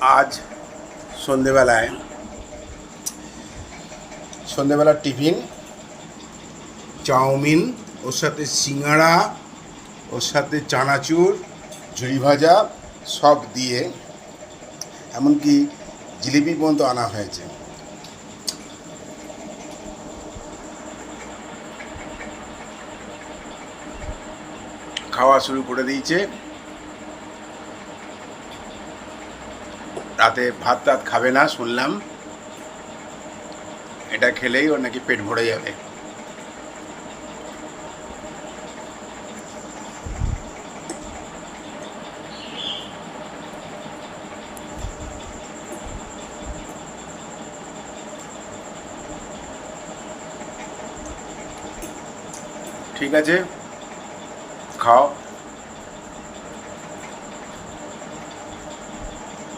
আজ সন্ধেবেলার tiffin chowmein, ওর সাথে সিঙ্গাড়া, ওর সাথে চানাচুর, ঝুড়ি ভাজা সব দিয়ে এমনকি জিলিপি পর্যন্ত আনা হয়েছে। খাওয়া শুরু করে দিয়েছে। রাতে ভাত টাত খাবে না শুনলাম, এটা খেলেই ওর নাকি পেট ভরে যাবে। ঠিক আছে, খাও।